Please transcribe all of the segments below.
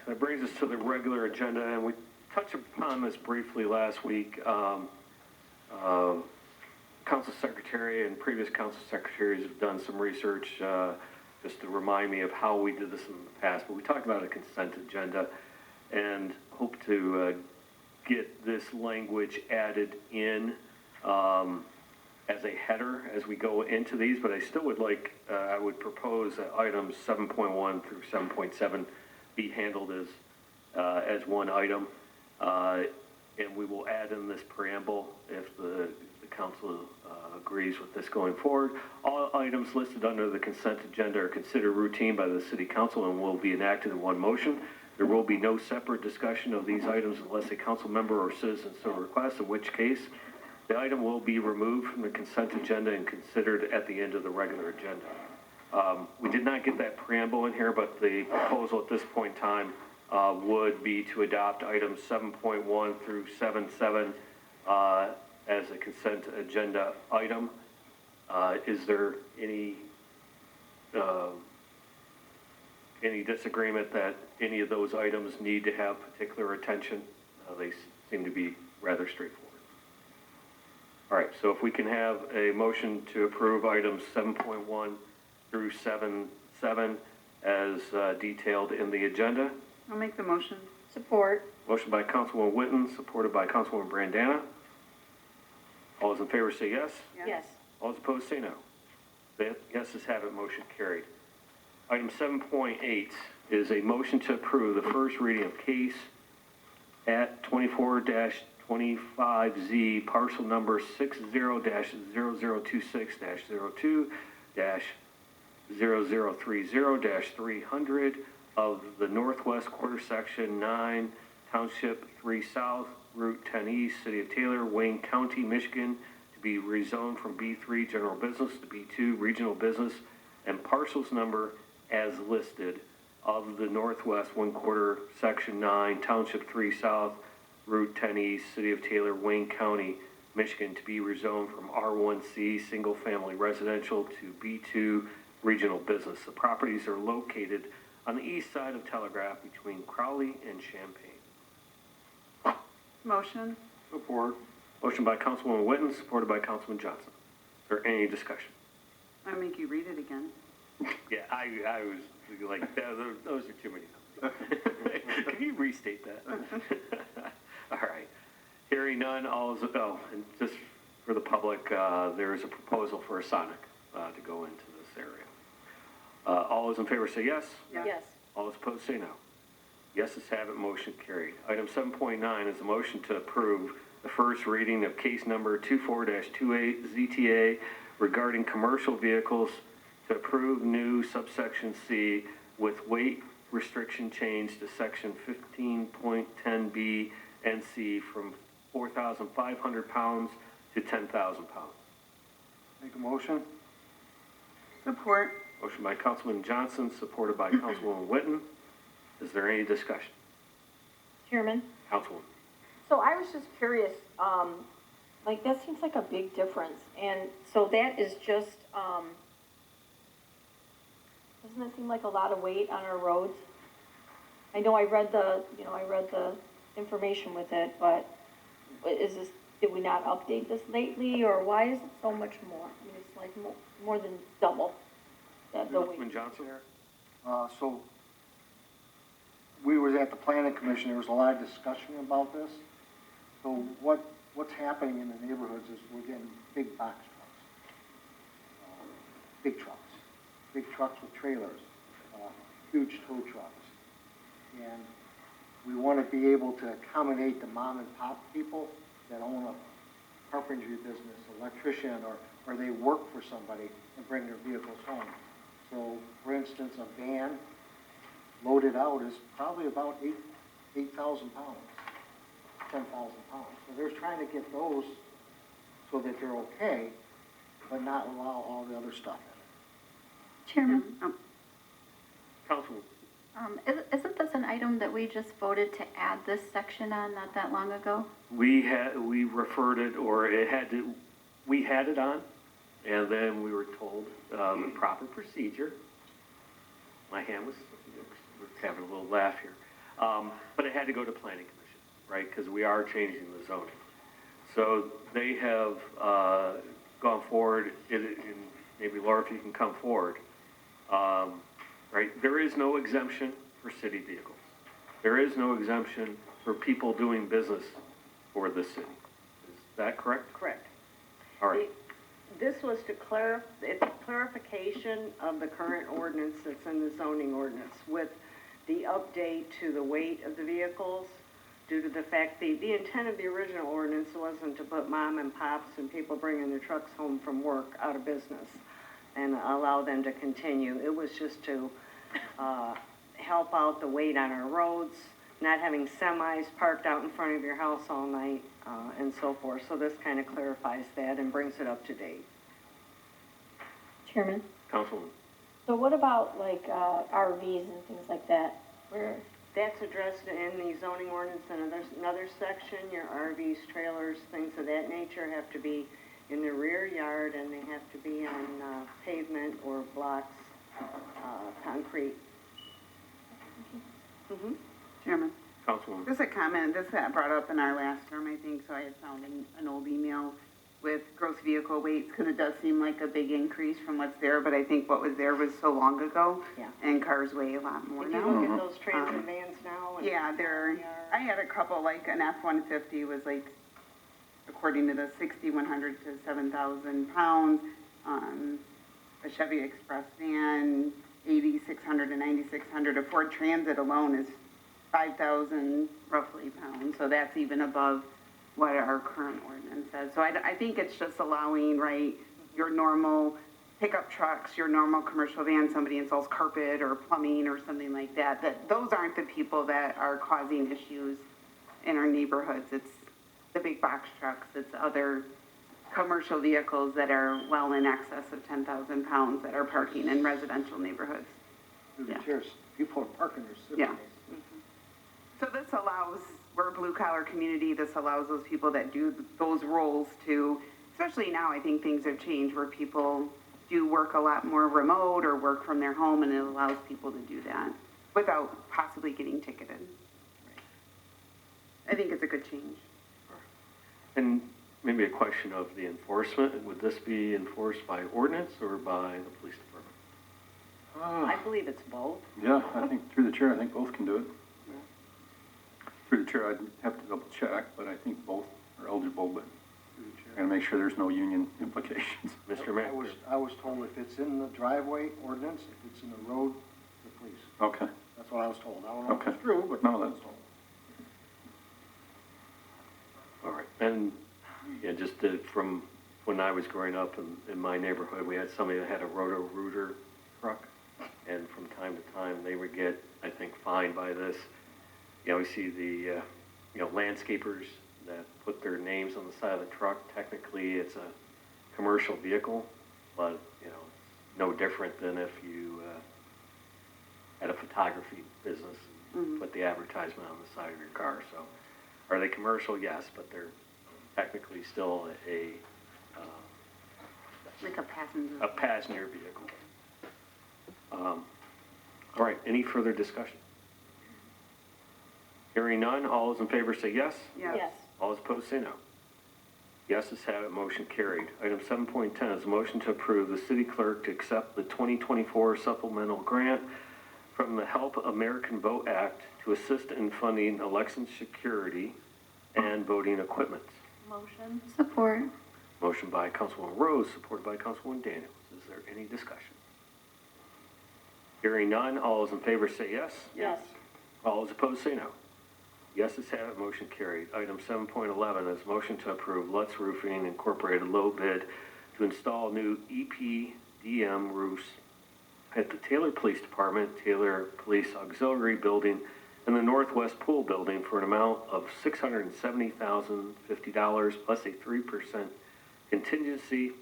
that brings us to the regular agenda, and we touched upon this briefly last week. Council Secretary and previous Council Secretaries have done some research just to remind me of how we did this in the past, but we talked about a consent agenda and hope to get this language added in as a header as we go into these, but I still would like, I would propose that items 7.1 through 7.7 be handled as one item, and we will add in this preamble if the council agrees with this going forward. All items listed under the consent agenda are considered routine by the City Council and will be enacted in one motion. There will be no separate discussion of these items unless a council member or citizen so requests, in which case the item will be removed from the consent agenda and considered at the end of the regular agenda. We did not get that preamble in here, but the proposal at this point in time would be to adopt items 7.1 through 7.7 as a consent agenda item. Is there any disagreement that any of those items need to have particular attention? They seem to be rather straightforward. All right, so if we can have a motion to approve items 7.1 through 7.7 as detailed in the agenda. I'll make the motion. Support. Motion by Councilwoman Witten, supported by Councilwoman Brandana. All those in favor say yes. Yes. All those opposed say no. The yeses have it, motion carried. Item 7.8 is a motion to approve the first reading of case at 24-25Z, parcel number 60-0026-02-0030-300 of the Northwest Quarter Section 9, Township 3 South, Route 10 East, City of Taylor, Wayne County, Michigan, to be rezoned from B3 General Business to B2 Regional Business, and parcels number as listed of the Northwest 1/4 Section 9, Township 3 South, Route 10 East, City of Taylor, Wayne County, Michigan, to be rezoned from R1C Single Family Residential to B2 Regional Business. The properties are located on the east side of Telegraph between Crowley and Champaign. Motion. Support. Motion by Councilwoman Witten, supported by Councilman Johnson. Is there any discussion? I'll make you read it again. Yeah, I was like, those are too many numbers. Can you restate that? All right. Hearing none, all is, oh, and just for the public, there is a proposal for a Sonic to go into this area. All those in favor say yes. Yes. All those opposed say no. Yeses have it, motion carried. Item 7.9 is a motion to approve the first reading of case number 24-28 ZTA regarding commercial vehicles, to approve new subsection C with weight restriction change to section 15.10B and C from 4,500 pounds to 10,000 pounds. Make a motion? Support. Motion by Councilman Johnson, supported by Councilwoman Witten. Is there any discussion? Chairman? Councilwoman. So I was just curious, like that seems like a big difference. And so that is just, doesn't it seem like a lot of weight on our roads? I know I read the information with it, but is this, did we not update this lately, or why is it so much more? I mean, it's like more than double the weight. Councilman Johnson? So we was at the planning commission, there was a lot of discussion about this. So what's happening in the neighborhoods is we're getting big box trucks, big trucks with trailers, huge tow trucks. And we want to be able to accommodate the mom and pop people that own a carpentry business, electrician, or they work for somebody and bring their vehicles home. So, for instance, a van loaded out is probably about 8,000 pounds, 10,000 pounds. So they're trying to get those so that they're okay, but not allow all the other stuff in. Chairman, Councilwoman. isn't this an item that we just voted to add this section on not that long ago? We referred it, or we had it on, and then we were told the proper procedure. My hand was, we're having a little laugh here. But it had to go to planning commission, right, because we are changing the zoning. So they have gone forward, and maybe Laura, if you can come forward, right, there is no exemption for city vehicles. There is no exemption for people doing business for the city. Is that correct? Correct. All right. This was to it's a clarification of the current ordinance that's in the zoning ordinance with the update to the weight of the vehicles due to the fact the intent of the original ordinance wasn't to put mom and pops and people bringing their trucks home from work out of business and allow them to continue. It was just to help out the weight on our roads, not having semis parked out in front of your house all night, and so forth. So this kind of clarifies that and brings it up to date. Chairman? Councilwoman. So what about like, RVs and things like that? Where, That's addressed in the zoning ordinance, and there's another section, your RVs, trailers, things of that nature have to be in the rear yard, and they have to be on pavement or blocks, concrete. Mm-hmm. Chairman, Councilwoman. just a comment, this got brought up in our last term, I think, so I had found an old email with gross vehicle weights, because it does seem like a big increase from what's there, but I think what was there was so long ago. Yeah. And cars weigh a lot more If you now. look at those transit vans now. and- Yeah, I had a couple, like an F-150 was like, according to the 6,100 to 7,000 pounds. A Chevy Express van, 8,600 to 9,600. A Ford Transit alone is 5,000 roughly pounds, so that's even above what our current ordinance says. So I think it's just allowing, right, your normal pickup trucks, your normal commercial van, somebody installs carpet or plumbing or something like that, that those aren't the people that are causing issues in our neighborhoods. It's the big box trucks, it's other commercial vehicles that are well in excess of 10,000 pounds that are parking in residential neighborhoods. Through the Yeah. chairs, people are parking their city. Yeah. So this allows, we're a blue collar community, this allows those people that do those roles to, especially now, I think things have changed where people do work a lot more remote or work from their home, and it allows people to do that without possibly getting ticketed. I think it's a good change. And maybe a question of the enforcement. Would this be enforced by ordinance or by the police department? I believe it's both. Yeah, I think through the chair, I think both can do it. Through the chair, I'd have to double check, but I think both are eligible, but gotta make sure there's no union implications. Mr. Mayor? I was told if it's in the driveway ordinance, if it's in the road, the police. Okay, That's what I was told. I don't know if Okay. it's true, but No, I was that's- told. All right, and, yeah, just from when I was growing up in my neighborhood, we had somebody that had a Roto-Rooter truck, and from time to time, they would get, I think, fined by this. You know, we see the, landscapers that put their names on the side of the truck. Technically, it's a commercial vehicle, but, it's no different than if you had a photography business and put the advertisement on the side of your car, so. Are they commercial? Yes, but they're technically still Like a passenger. a passenger vehicle. All right, any further discussion? Hearing none, all those in favor say yes. yes. All those opposed say no. Yeses have it, motion carried. Item 7.10 is a motion to approve the city clerk to accept the 2024 supplemental grant from the Help American Vote Act to assist in funding election security and voting equipment. Motion? Support. Motion by Councilwoman Rose, supported by Councilwoman Daniels. Is there any discussion? Hearing none, all those in favor say yes. Yes. All those opposed say no. Yeses have it, motion carried. Item 7.11 is motion to approve Lutz Roofing Incorporated low bid to install new EPDM roofs at the Taylor Police Department, Taylor Police Auxiliary Building, and the Northwest Pool Building for an amount of $670,050 plus a 3% contingency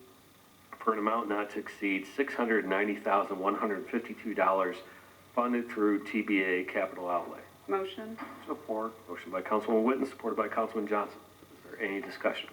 for an amount not to exceed $690,152 funded through TBA capital outlay. Motion? Support. Motion by Councilman Witten, supported by Councilman Johnson. Is there any discussion?